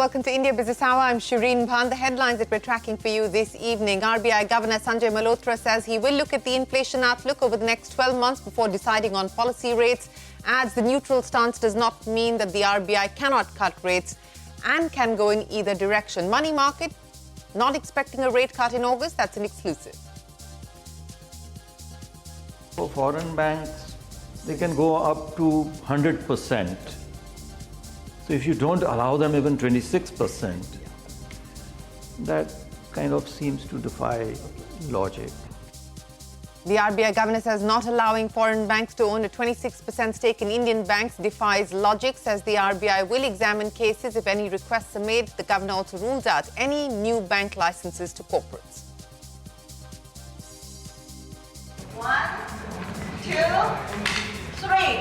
welcome to India Business Hour. I'm Shireen Bhan. The headlines that we're tracking for you this evening. RBI Governor Sanjay Malhotra says he will look at the inflation outlook over the next 12 months before deciding on policy rates. Adds the neutral stance does not mean that the RBI cannot cut rates and can go in either direction. Money market not expecting a rate cut in August. That's an exclusive. For foreign banks, they can go up to 100%. So if you don't allow them even 26%, that kind of seems to defy logic. The RBI governor says not allowing foreign banks to own a 26% stake in Indian banks defies logic, says the RBI will examine cases if any requests are made. The governor also rules out any new bank licenses to corporates. 1, 2, 3.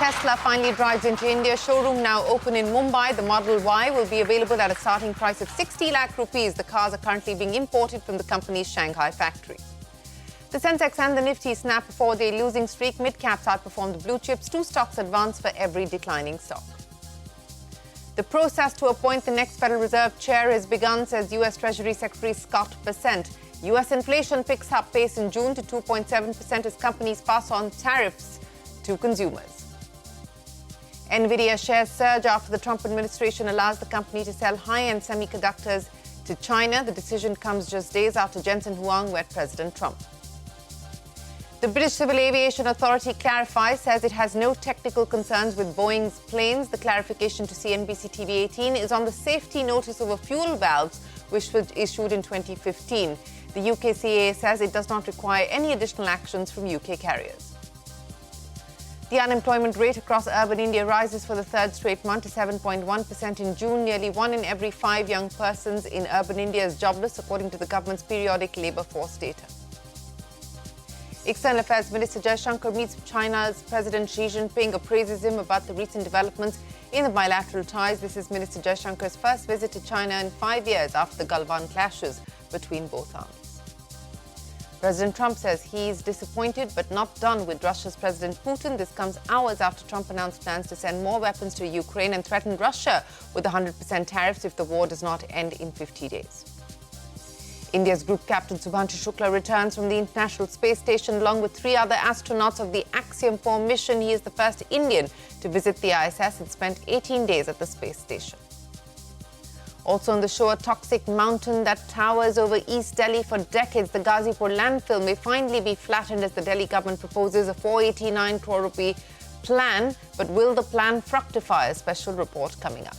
Tesla finally drives into India. Showroom now open in Mumbai. The Model Y will be available at a starting price of 60 lakh rupees. The cars are currently being imported from the company's Shanghai factory. The Sensex and the Nifty snap a 4-day losing streak. Mid-caps outperformed the blue chips. 2 stocks advance for every declining stock. The process to appoint the next Federal Reserve chair has begun, says U.S. Treasury Secretary Scott Bessent. U.S. inflation picks up pace in June to 2.7% as companies pass on tariffs to consumers. Nvidia shares surge after the Trump administration allows the company to sell high-end semiconductors to China. The decision comes just days after Jensen Huang met President Trump. The British Civil Aviation Authority clarifies, says it has no technical concerns with Boeing's planes. The clarification to CNBC TV 18 is on the safety notice over fuel valves, which was issued in 2015. The UKCAA says it does not require any additional actions from UK carriers. The unemployment rate across urban India rises for the third straight month to 7.1% in June. Nearly 1 in every 5 young persons in urban India is jobless, according to the government's periodic labour force data. External Affairs Minister Jaishankar meets China's President Xi Jinping, appraises him about the recent developments in the bilateral ties. This is Minister Jaishankar's first visit to China in 5 years after the Galwan clashes between both armies. President Trump says he's disappointed but not done with Russia's President Putin. This comes hours after Trump announced plans to send more weapons to Ukraine and threatened Russia with 100% tariffs if the war does not end in 50 days. India's group captain Shubhanshu Shukla returns from the International Space Station along with 3 other astronauts of the Axiom 4 mission. He is the first Indian to visit the ISS and spent 18 days at the space station. Also on the show, a toxic mountain that towers over East Delhi for decades. The Ghazipur landfill may finally be flattened as the Delhi government proposes a 489 crore rupee plan. But will the plan fructify? A special report coming up.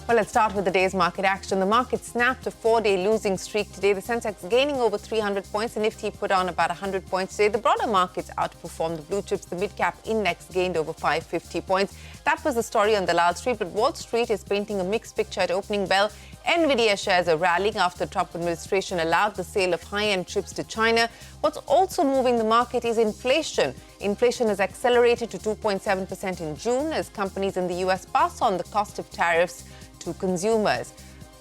Well, let's start with the day's market action. The market snapped a 4-day losing streak today. The Sensex gaining over 300 points. The Nifty put on about 100 points today. The broader markets outperformed the blue chips. The mid-cap index gained over 550 points. That was the story on Dalal Street, but Wall Street is painting a mixed picture at opening bell. Nvidia shares are rallying after the Trump administration allowed the sale of high-end chips to China. What's also moving the market is inflation. Inflation has accelerated to 2.7% in June as companies in the US pass on the cost of tariffs to consumers.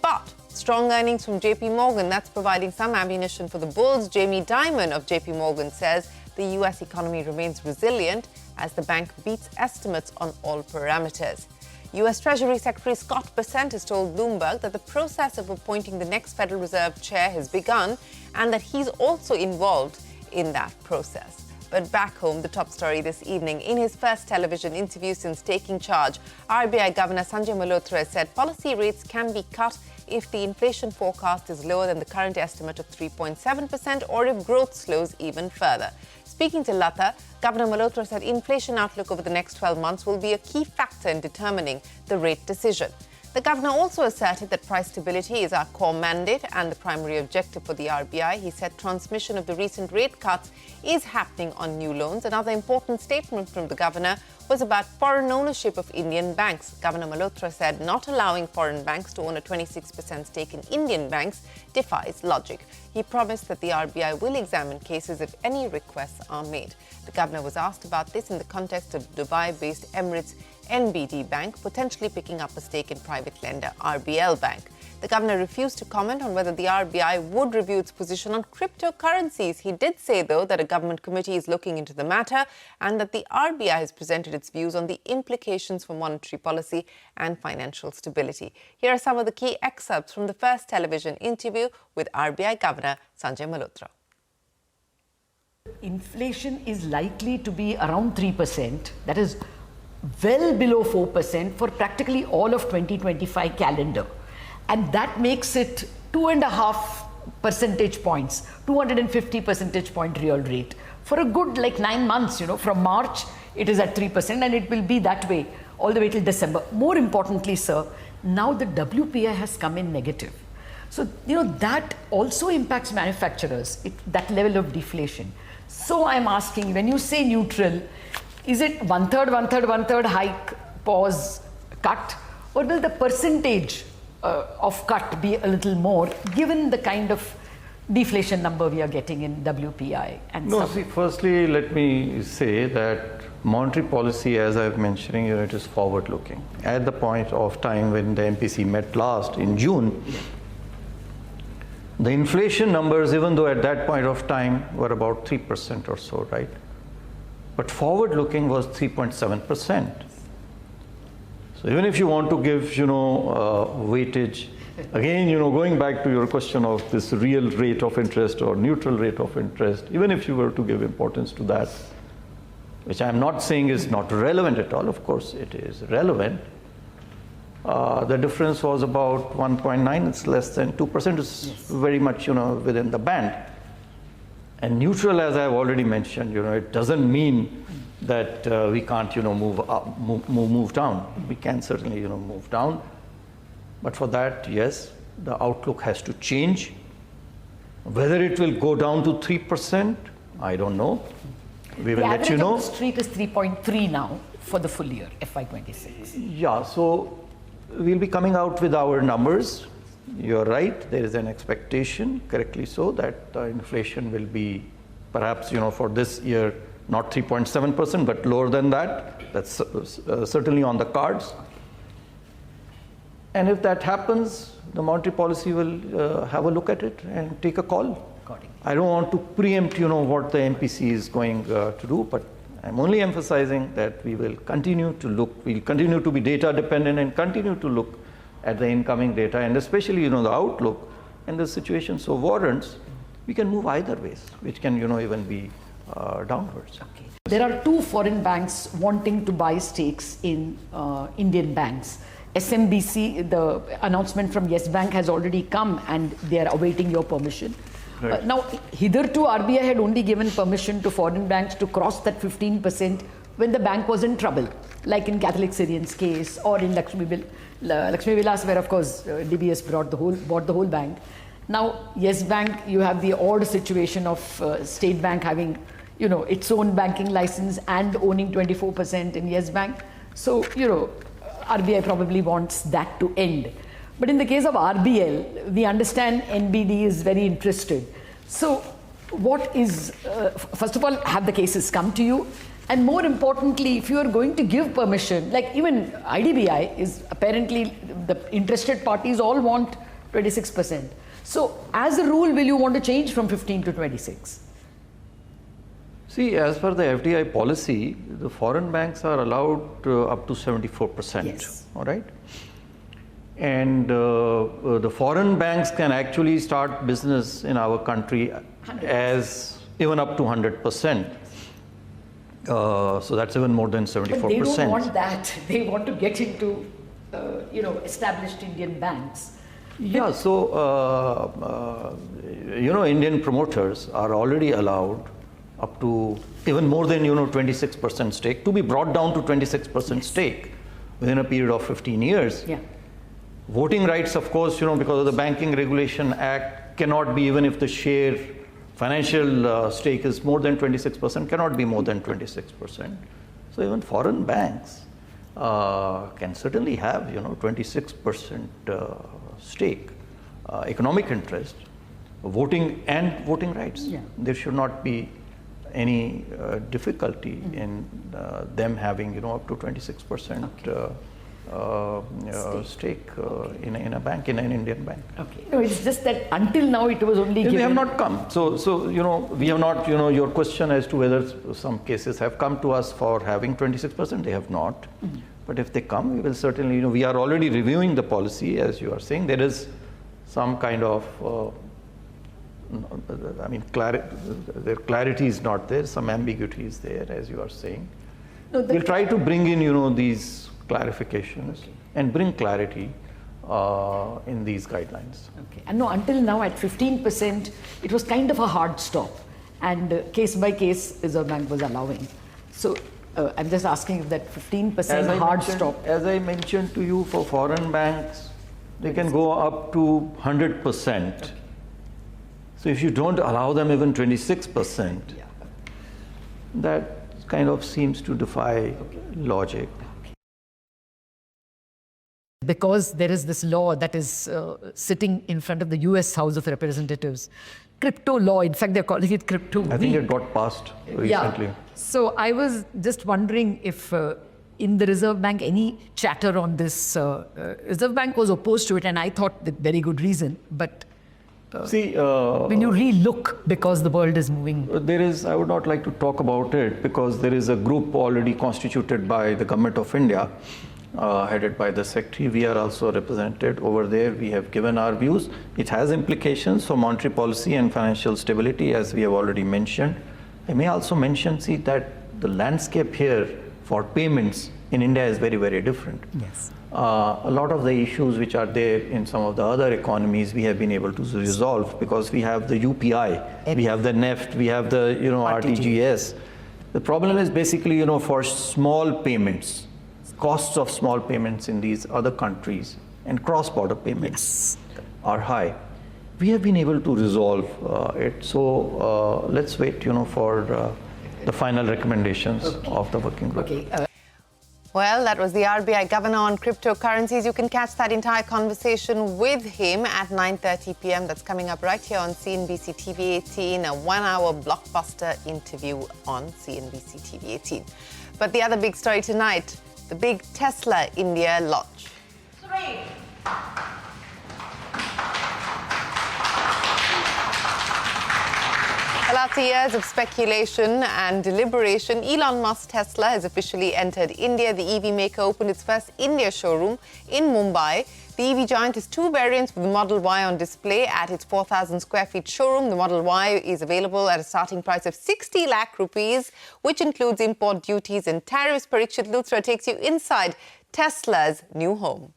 But strong earnings from JP Morgan, that's providing some ammunition for the bulls. Jamie Dimon of JP Morgan says the US economy remains resilient as the bank beats estimates on all parameters. US Treasury Secretary Scott Bessent has told Bloomberg that the process of appointing the next Federal Reserve chair has begun and that he's also involved in that process. But back home, the top story this evening. In his first television interview since taking charge, RBI Governor Sanjay Malhotra said policy rates can be cut if the inflation forecast is lower than the current estimate of 3.7% or if growth slows even further. Speaking to Lata, Governor Malhotra said inflation outlook over the next 12 months will be a key factor in determining the rate decision. The governor also asserted that price stability is our core mandate and the primary objective for the RBI. He said transmission of the recent rate cuts is happening on new loans. Another important statement from the governor was about foreign ownership of Indian banks. Governor Malhotra said not allowing foreign banks to own a 26% stake in Indian banks defies logic. He promised that the RBI will examine cases if any requests are made. The governor was asked about this in the context of Dubai-based Emirates NBD Bank potentially picking up a stake in private lender RBL Bank. The governor refused to comment on whether the RBI would review its position on cryptocurrencies. He did say, though, that a government committee is looking into the matter and that the RBI has presented its views on the implications for monetary policy and financial stability. Here are some of the key excerpts from the first television interview with RBI Governor Sanjay Malhotra. Inflation is likely to be around 3%, that is well below 4% for practically all of 2025 calendar. And that makes it 2.5 percentage points, 250 percentage point real rate. For a good 9 months, from March, it is at 3% and it will be that way all the way till December. More importantly, sir, now the WPI has come in negative. So, that also impacts manufacturers, that level of deflation. So I'm asking, when you say neutral, is it one third hike, pause, cut, or will the percentage of cut be a little more, given the kind of deflation number we are getting in WPI and No, see, firstly, let me say that monetary policy, as I've mentioning, it is forward-looking. At the point of time when the MPC met last in June, the inflation numbers, even though at that point of time were about 3% or so, right? But forward-looking was 3.7%. So even if you want to give, weightage, again, going back to your question of this real rate of interest or neutral rate of interest, even if you were to give importance to that, which I'm not saying is not relevant at all, of course it is relevant. The difference was about 1.9, it's less than 2%, it's very much, within the band. And neutral, as I've already mentioned, it doesn't mean that we can't, move up, move down. We can certainly, move down. But for that, yes, the outlook has to change. Whether it will go down to 3%, I don't know. We will let you know. The street is 3.3 now for the full year, FY26. Yeah, so we'll be coming out with our numbers. You're right, there is an expectation, correctly so, that inflation will be perhaps, for this year, not 3.7%, but lower than that. That's certainly on the cards. And if that happens, the monetary policy will have a look at it and take a call. I don't want to preempt, what the MPC is going to do, but I'm only emphasizing that we will continue to look, we'll continue to be data dependent and continue to look at the incoming data, and especially, the outlook, and the situation so warrants, we can move either ways, which can, even be downwards. Okay. There are two foreign banks wanting to buy stakes in Indian banks. SMBC, the announcement from Yes Bank has already come and they are awaiting your permission. Right. Now, hitherto RBI had only given permission to foreign banks to cross that 15% when the bank was in trouble, like in Catholic Syrian's case or in Lakshmi Vilas, where of course DBS bought the whole bank. Now, Yes Bank, you have the odd situation of State Bank having, its own banking license and owning 24% in Yes Bank. So, RBI probably wants that to end. But in the case of RBL, we understand NBD is very interested. So what is, first of all, have the cases come to you? And more importantly, if you are going to give permission, like even IDBI is apparently, the interested parties all want 26%. So as a rule, will you want to change from 15 to 26? See, as per the FDI policy, the foreign banks are allowed up to 74%. Yes. All right. And the foreign banks can actually start business in our country 100%. as even up to 100%. So that's even more than 74%. But they don't want that. They want to get into, established Indian banks. Yeah, so, Indian promoters are already allowed up to even more than, 26% stake to be brought down to 26% stake within a period of 15 years. Yeah. Voting rights, of course, because of the Banking Regulation Act, cannot be, even if the share financial stake is more than 26%, cannot be more than 26%. So even foreign banks can certainly have, 26% stake, economic interest, voting rights. Yeah. There should not be any difficulty in them having, up to 26% stake in a bank, in an Indian bank. Okay. No, it's just that until now it was only given. They have not come. So we have not, your question as to whether some cases have come to us for having 26%, they have not. Mm-hmm. But if they come, we will certainly, we are already reviewing the policy, as you are saying. There is some kind of, clarity is not there, some ambiguity is there, as you are saying. No, we'll try to bring in, these clarifications and bring clarity in these guidelines. Okay. And no, until now at 15%, it was kind of a hard stop, and case by case, Reserve Bank was allowing. So I'm just asking if that 15% hard stop. As I mentioned to you, for foreign banks, they can go up to 100%. Okay. So if you don't allow them even 26%, that kind of seems to defy logic. Because there is this law that is sitting in front of the US House of Representatives, crypto law, in fact they're calling it crypto. I think it got passed recently. Yeah. So I was just wondering if in the Reserve Bank any chatter on this. Reserve Bank was opposed to it, and I thought with very good reason, but see, when you re-look, because the world is moving. There is, I would not like to talk about it, because there is a group already constituted by the Government of India, headed by the Secretary. We are also represented over there. We have given our views. It has implications for monetary policy and financial stability, as we have already mentioned. I may also mention, that the landscape here for payments in India is very, very different. Yes. A lot of the issues which are there in some of the other economies, we have been able to resolve because we have the UPI, we have the NEFT, we have the RTGS. The problem is basically for small payments, costs of small payments in these other countries and cross-border payments are high. We have been able to resolve it. So let's wait, for the final recommendations of the working group. Okay. Well, that was the RBI Governor on cryptocurrencies. You can catch that entire conversation with him at 9:30 p.m. That's coming up right here on CNBC TV 18, a 1-hour blockbuster interview on CNBC TV 18. But the other big story tonight, the big Tesla India launch. 3. Well, after years of speculation and deliberation, Elon Musk's Tesla has officially entered India. The EV maker opened its first India showroom in Mumbai. The EV giant has 2 variants with the Model Y on display at its 4,000 square feet showroom. The Model Y is available at a starting price of 60 lakh rupees, which includes import duties and tariffs. Parikshit Luthra takes you inside Tesla's new home.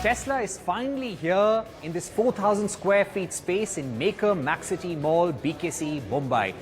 Tesla is finally here in this 4,000 square feet space in Maker Maxcity Mall, BKC, Mumbai.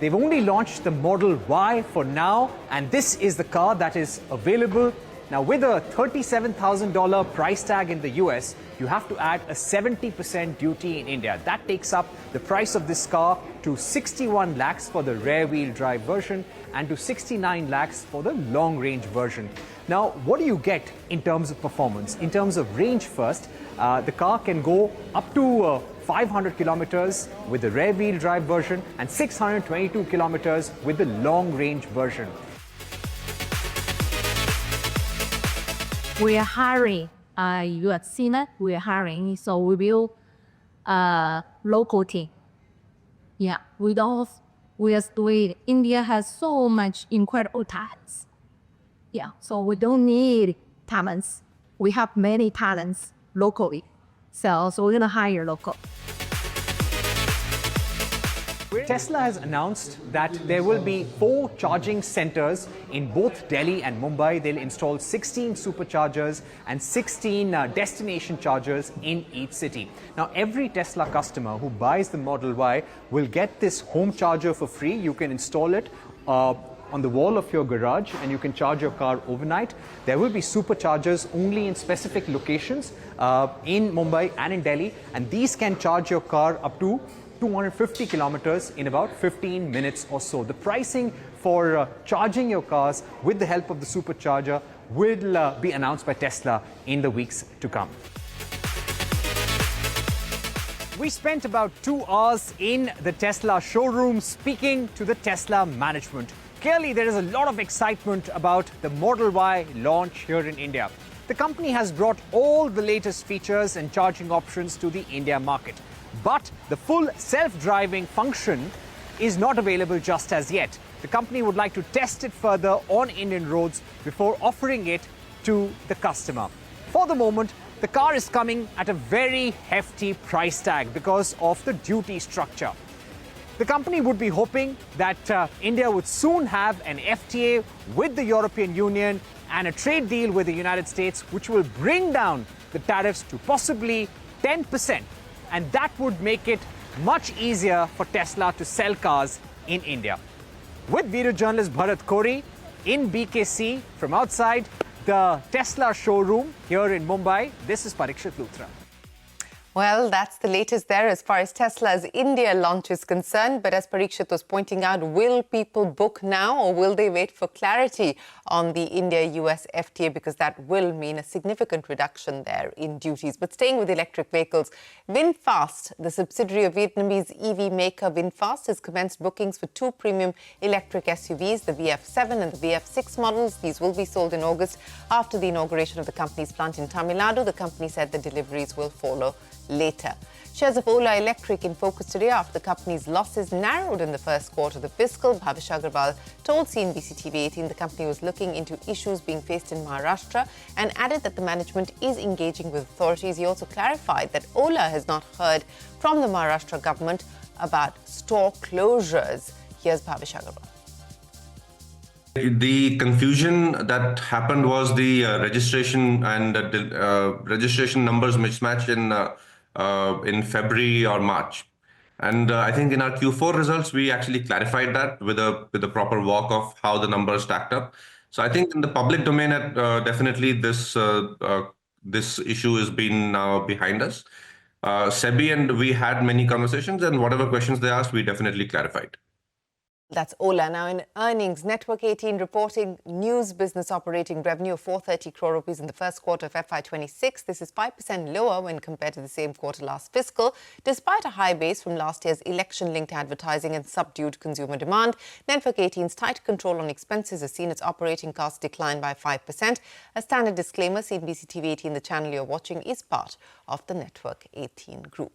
They've only launched the Model Y for now, and this is the car that is available. Now, with a $37,000 price tag in the US, you have to add a 70% duty in India. That takes up the price of this car to 61 lakhs for the rear-wheel drive version and to 69 lakhs for the long-range version. Now, what do you get in terms of performance? In terms of range first, the car can go up to 500 kilometers with the rear-wheel drive version and 622 kilometers with the long-range version. We are hiring. You have seen it. We are hiring, so we will local team. Yeah, we are doing. India has so much incredible talents. Yeah, so we don't need talents. We have many talents locally, so we're gonna hire local. Tesla has announced that there will be 4 charging centers in both Delhi and Mumbai. They'll install 16 superchargers and 16 destination chargers in each city. Now, every Tesla customer who buys the Model Y will get this home charger for free. You can install it on the wall of your garage and you can charge your car overnight. There will be superchargers only in specific locations in Mumbai and in Delhi, and these can charge your car up to 250 kilometers in about 15 minutes or so. The pricing for charging your cars with the help of the supercharger will be announced by Tesla in the weeks to come. We spent about 2 hours in the Tesla showroom speaking to the Tesla management. Clearly, there is a lot of excitement about the Model Y launch here in India. The company has brought all the latest features and charging options to the India market. But the full self-driving function is not available just as yet. The company would like to test it further on Indian roads before offering it to the customer. For the moment, the car is coming at a very hefty price tag because of the duty structure. The company would be hoping that India would soon have an FTA with the European Union and a trade deal with the United States, which will bring down the tariffs to possibly 10%. And that would make it much easier for Tesla to sell cars in India. With video journalist Bharat Kori in BKC from outside the Tesla showroom here in Mumbai, this is Parikshit Luthra. Well, that's the latest there as far as Tesla's India launch is concerned. But as Parikshit was pointing out, will people book now or will they wait for clarity on the India-US FTA? Because that will mean a significant reduction there in duties. But staying with electric vehicles, VinFast, the subsidiary of Vietnamese EV maker VinFast, has commenced bookings for 2 premium electric SUVs, the VF7 and the VF6 models. These will be sold in August after the inauguration of the company's plant in Tamil Nadu. The company said the deliveries will follow later. Shares of Ola Electric in focus today after the company's losses narrowed in the first quarter of the fiscal. Bhavish Aggarwal told CNBC TV18 the company was looking into issues being faced in Maharashtra and added that the management is engaging with authorities. He also clarified that Ola has not heard from the Maharashtra government about store closures. Here's Bhavish Aggarwal. The confusion that happened was the registration and registration numbers mismatched in February or March, and I think in our Q4 results we actually clarified that with a proper walk of how the numbers stacked up. So I think in the public domain, definitely this issue has been now behind us. SEBI and we had many conversations, and whatever questions they asked, we definitely clarified. That's Ola. Now in earnings, Network 18 reporting news business operating revenue of 430 crore rupees in the first quarter of FY26. This is 5% lower when compared to the same quarter last fiscal, despite a high base from last year's election-linked advertising and subdued consumer demand. Network 18's tight control on expenses has seen its operating costs decline by 5%. A standard disclaimer, CNBC TV 18, the channel you're watching, is part of the Network 18 group.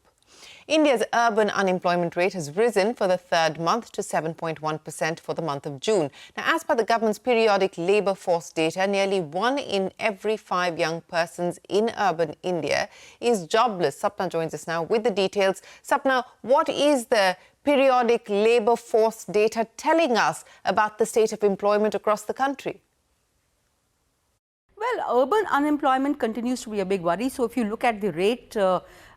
India's urban unemployment rate has risen for the third month to 7.1% for the month of June. Now, as per the government's periodic labour force data, nearly 1 in every 5 young persons in urban India is jobless. Sapna joins us now with the details. Sapna, what is the periodic labour force data telling us about the state of employment across the country? Well, urban unemployment continues to be a big worry. So if you look at the rate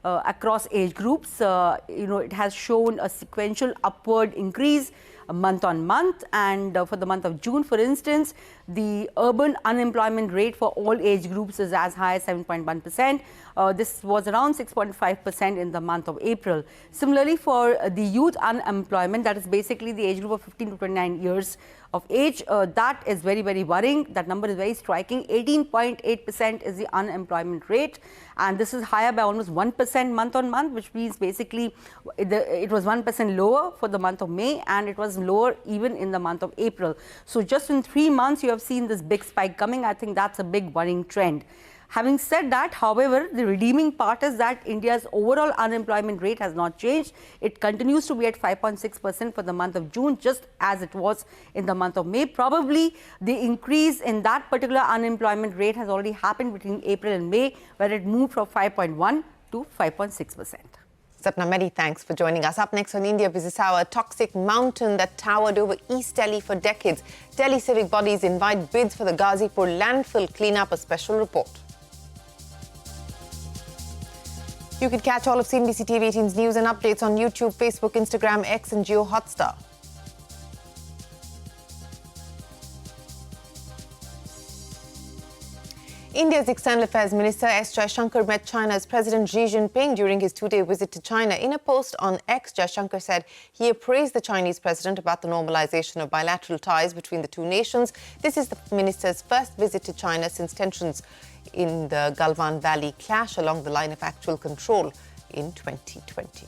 across age groups, it has shown a sequential upward increase month on month. And for the month of June, for instance, the urban unemployment rate for all age groups is as high as 7.1%. This was around 6.5% in the month of April. Similarly, for the youth unemployment, that is basically the age group of 15 to 29 years of age, that is very, very worrying. That number is very striking. 18.8% is the unemployment rate, and this is higher by almost 1% month on month, which means basically it was 1% lower for the month of May, and it was lower even in the month of April. So just in 3 months, you have seen this big spike coming. I think that's a big worrying trend. Having said that, however, the redeeming part is that India's overall unemployment rate has not changed. It continues to be at 5.6% for the month of June, just as it was in the month of May. Probably the increase in that particular unemployment rate has already happened between April and May, where it moved from 5.1 to 5.6%. Sapna, many thanks for joining us. Up next on India Business Hour, a toxic mountain that towered over East Delhi for decades. Delhi civic bodies invite bids for the Ghazipur landfill cleanup, a special report. You can catch all of CNBC TV 18's news and updates on YouTube, Facebook, Instagram, X and Jio Hotstar. India's External Affairs Minister S. Jaishankar met China's President Xi Jinping during his two-day visit to China. In a post on X, Jaishankar said he appraised the Chinese president about the normalization of bilateral ties between the two nations. This is the minister's first visit to China since tensions in the Galwan Valley clash along the line of actual control in 2020.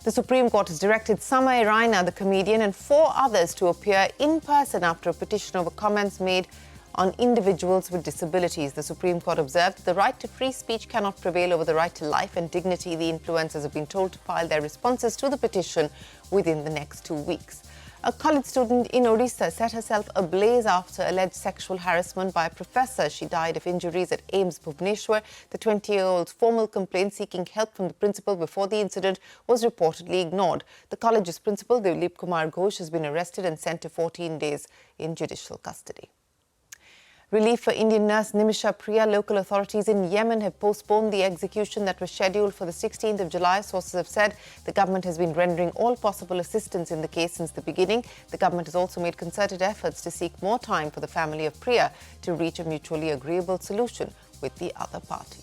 The Supreme Court has directed Samay Raina, the comedian, and 4 others to appear in person after a petition over comments made on individuals with disabilities. The Supreme Court observed that the right to free speech cannot prevail over the right to life and dignity. The influencers have been told to file their responses to the petition within the next 2 weeks. A college student in Odisha set herself ablaze after alleged sexual harassment by a professor. She died of injuries at AIIMS Bhubaneswar. The 20-year-old's formal complaint seeking help from the principal before the incident was reportedly ignored. The college's principal, Dilip Kumar Ghosh, has been arrested and sent to 14 days in judicial custody. Relief for Indian nurse Nimisha Priya. Local authorities in Yemen have postponed the execution that was scheduled for the 16th of July. Sources have said the government has been rendering all possible assistance in the case since the beginning. The government has also made concerted efforts to seek more time for the family of Priya to reach a mutually agreeable solution with the other party.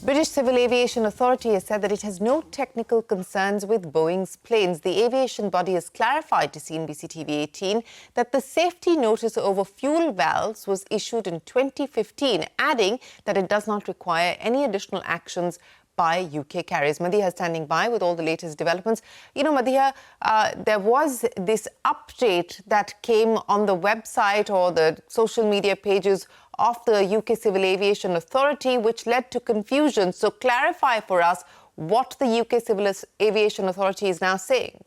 British Civil Aviation Authority has said that it has no technical concerns with Boeing's planes. The aviation body has clarified to CNBC TV 18 that the safety notice over fuel valves was issued in 2015, adding that it does not require any additional actions by UK carriers. Madhiya is standing by with all the latest developments. You know, Madhiya, there was this update that came on the website or the social media pages of the UK Civil Aviation Authority, which led to confusion. So clarify for us what the UK Civil Aviation Authority is now saying.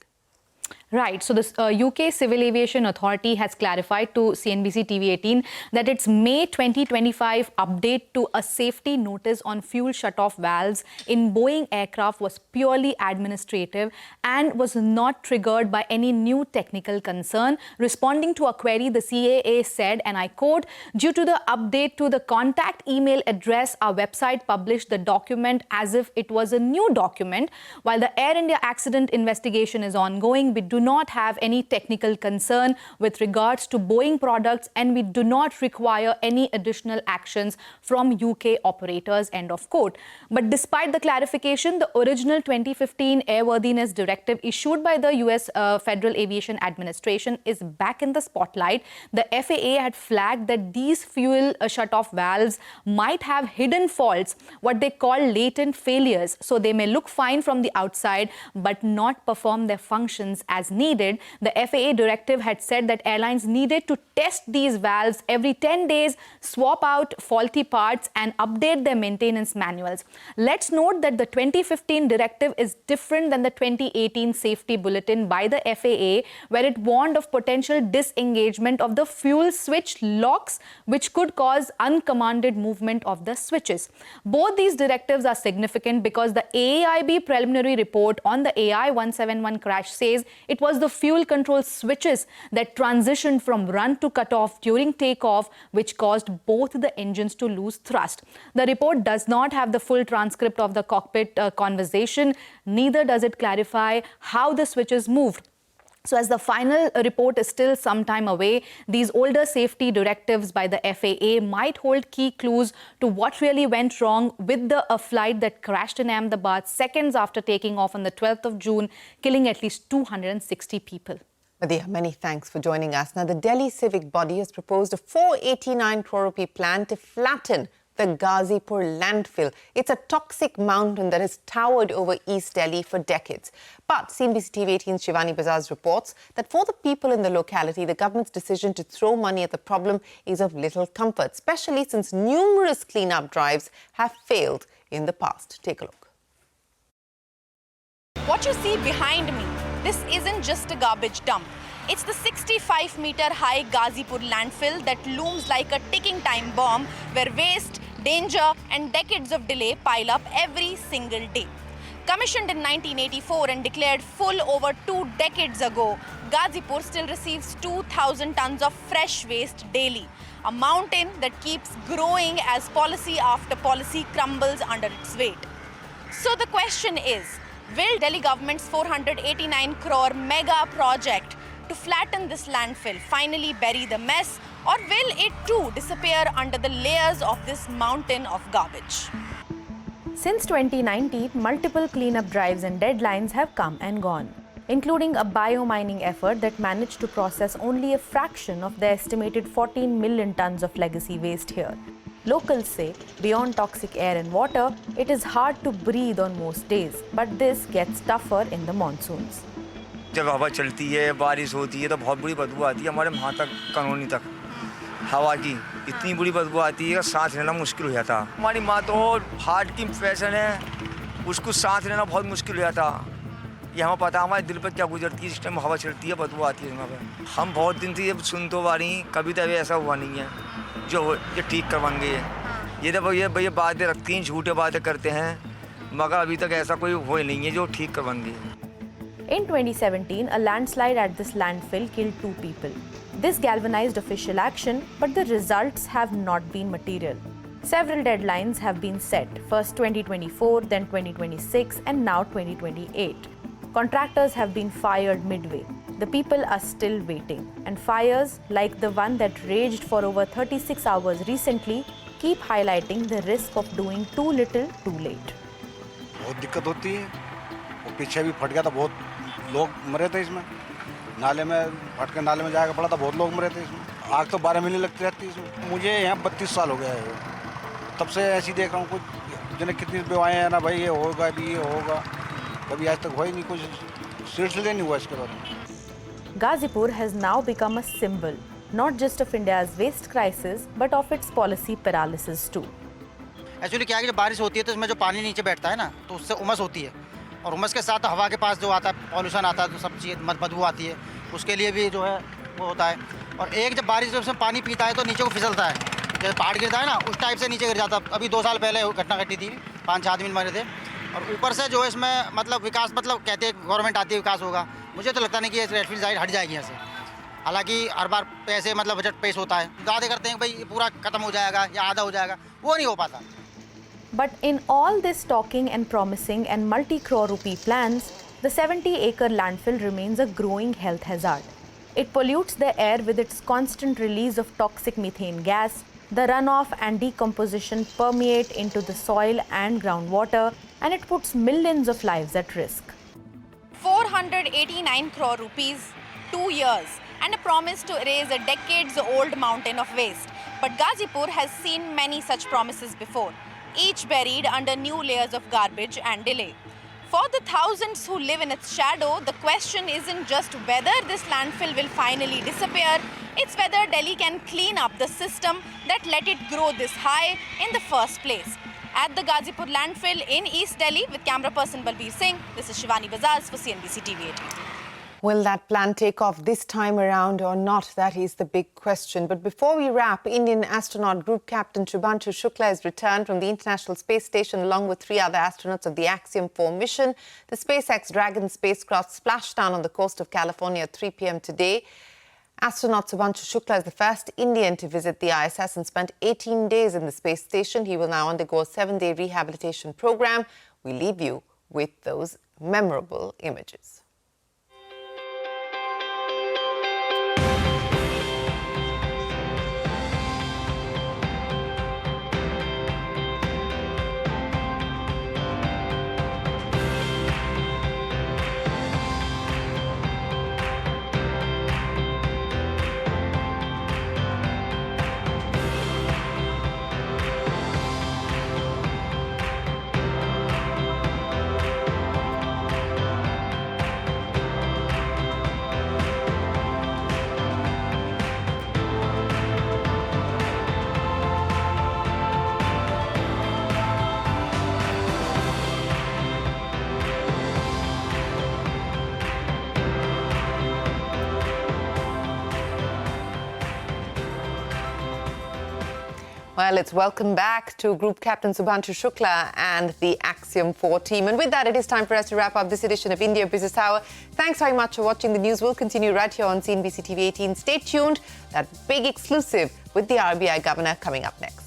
Right. So the UK Civil Aviation Authority has clarified to CNBC TV 18 that its May 2025 update to a safety notice on fuel shutoff valves in Boeing aircraft was purely administrative and was not triggered by any new technical concern. Responding to a query, the CAA said, and I quote, "Due to the update to the contact email address, our website published the document as if it was a new document. While the Air India accident investigation is ongoing, we do not have any technical concern with regards to Boeing products and we do not require any additional actions from UK operators," end of quote. But despite the clarification, the original 2015 airworthiness directive issued by the US Federal Aviation Administration is back in the spotlight. The FAA had flagged that these fuel shutoff valves might have hidden faults, what they call latent failures. So they may look fine from the outside but not perform their functions as needed. The FAA directive had said that airlines needed to test these valves every 10 days, swap out faulty parts and update their maintenance manuals. Let's note that the 2015 directive is different than the 2018 safety bulletin by the FAA, where it warned of potential disengagement of the fuel switch locks, which could cause uncommanded movement of the switches. Both these directives are significant because the AAIB preliminary report on the AI 171 crash says it was the fuel control switches that transitioned from run to cut off during takeoff, which caused both the engines to lose thrust. The report does not have the full transcript of the cockpit conversation, neither does it clarify how the switches moved. So as the final report is still some time away, these older safety directives by the FAA might hold key clues to what really went wrong with the flight that crashed in Ahmedabad seconds after taking off on the 12th of June, killing at least 260 people. Madhiya, many thanks for joining us. Now, the Delhi civic body has proposed a 489 crore rupee plan to flatten the Ghazipur landfill. It's a toxic mountain that has towered over East Delhi for decades. But CNBC TV 18's Shivani Bazaz reports that for the people in the locality, the government's decision to throw money at the problem is of little comfort, especially since numerous cleanup drives have failed in the past. Take a look. What you see behind me, this isn't just a garbage dump. It's the 65-meter-high Ghazipur landfill that looms like a ticking time bomb where waste, danger and decades of delay pile up every single day. Commissioned in 1984 and declared full over 2 decades ago, Ghazipur still receives 2,000 tons of fresh waste daily, a mountain that keeps growing as policy after policy crumbles under its weight. So the question is, will Delhi government's 489 crore mega project to flatten this landfill finally bury the mess, Or will it too disappear under the layers of this mountain of garbage? Since 2019, multiple cleanup drives and deadlines have come and gone, including a biomining effort that managed to process only a fraction of the estimated 14 million tons of legacy waste here. Locals say, beyond toxic air and water, it is hard to breathe on most days, but this gets tougher in the monsoons. जब हवा चलती है, बारिश होती है तो बहुत बुरी बदबू आती है हमारे वहाँ तक, कॉलोनी तक। हवा की इतनी बुरी बदबू आती है कि सांस लेना मुश्किल हो जाता। हमारी माँ तो हार्ट की पेशेंट है, उसको सांस लेना बहुत मुश्किल हो जाता। ये हमें पता है हमारे दिल पर क्या गुजरती है जिस टाइम हवा चलती है, बदबू आती है वहाँ पर। हम बहुत दिन से ये सुन तो आ रही, कभी तो ऐसा हुआ नहीं है जो ये ठीक करवाएंगे। ये तो ये बातें रखती हैं, झूठे बातें करते हैं, मगर अभी तक ऐसा कोई हो नहीं है जो ठीक करवाएंगे। In 2017, a landslide at this landfill killed 2 people. This galvanized official action, but the results have not been material. Several deadlines have been set, first 2024, then 2026, and now 2028. Contractors have been fired midway. The people are still waiting. And fires, like the one that raged for over 36 hours recently, keep highlighting the risk of doing too little, too late. बहुत दिक्कत होती है, और पीछे भी फट गया था, बहुत लोग मरे थे इसमें। नाले में फट के नाले में जाकर पड़ा था, बहुत लोग मरे थे इसमें। आग तो 12 महीने लगती रहती है इसमें। मुझे यहाँ 32 साल हो गया है, तब से ऐसे ही देख रहा हूँ। कुछ जिन्हें कितनी बेवाएँ हैं ना भाई, ये होगा भी, ये होगा, कभी आज तक हो ही नहीं, कुछ सिलसिले नहीं हुआ इसके बारे में। Ghazipur has now become a symbol, not just of India's waste crisis, but of its policy paralysis too. Actually क्या है कि जब बारिश होती है तो इसमें जो पानी नीचे बैठता है ना, तो उससे उमस होती है, और उमस के साथ हवा के पास जो आता है पॉल्यूशन आता है, तो सब चीज़ बदबू आती है, उसके लिए भी जो है वो होता है। और एक जब बारिश उसमें पानी पीता है तो नीचे को फिसलता है, जैसे पहाड़ गिरता है ना, उस टाइप से नीचे गिर जाता है। अभी 2 साल पहले घटना घटी थी, 5-6 आदमी मरे थे। और ऊपर से जो है इसमें मतलब विकास, मतलब कहते हैं गवर्नमेंट आती है विकास होगा, मुझे तो लगता नहीं कि रेडफील्ड साइड हट जाएगी यहाँ से। हालांकि हर बार पैसे मतलब बजट पेश होता है, दावे करते हैं कि भाई पूरा खत्म हो जाएगा या आधा हो जाएगा, वो नहीं हो पाता। But in all this talking and promising and multi-crore rupee plans, the 70-acre landfill remains a growing health hazard. It pollutes the air with its constant release of toxic methane gas. The runoff and decomposition permeate into the soil and groundwater, and it puts millions of lives at risk. 489 crore rupees, 2 years, and a promise to erase a decades-old mountain of waste. But Ghazipur has seen many such promises before, each buried under new layers of garbage and delay. For the thousands who live in its shadow, the question isn't just whether this landfill will finally disappear, it's whether Delhi can clean up the system that let it grow this high in the first place. At the Ghazipur landfill in East Delhi, with camera person Balbir Singh, this is Shivani Bazaz for CNBC TV 18. Will that plan take off this time around or not? That is the big question. But before we wrap, Indian astronaut group captain Shubhanshu Shukla has returned from the International Space Station along with 3 other astronauts of the Axiom 4 mission. The SpaceX Dragon spacecraft splashed down on the coast of California at 3 p.m. today. Astronaut Shubhanshu Shukla is the first Indian to visit the ISS and spent 18 days in the space station. He will now undergo a 7-day rehabilitation program. We leave you with those memorable images. Well, it's welcome back to Group Captain Shubhanshu Shukla and the Axiom 4 team. And with that, it is time for us to wrap up this edition of India Business Hour. Thanks very much for watching. The news will continue right here on CNBC TV 18. Stay tuned. That big exclusive with the RBI Governor coming up next.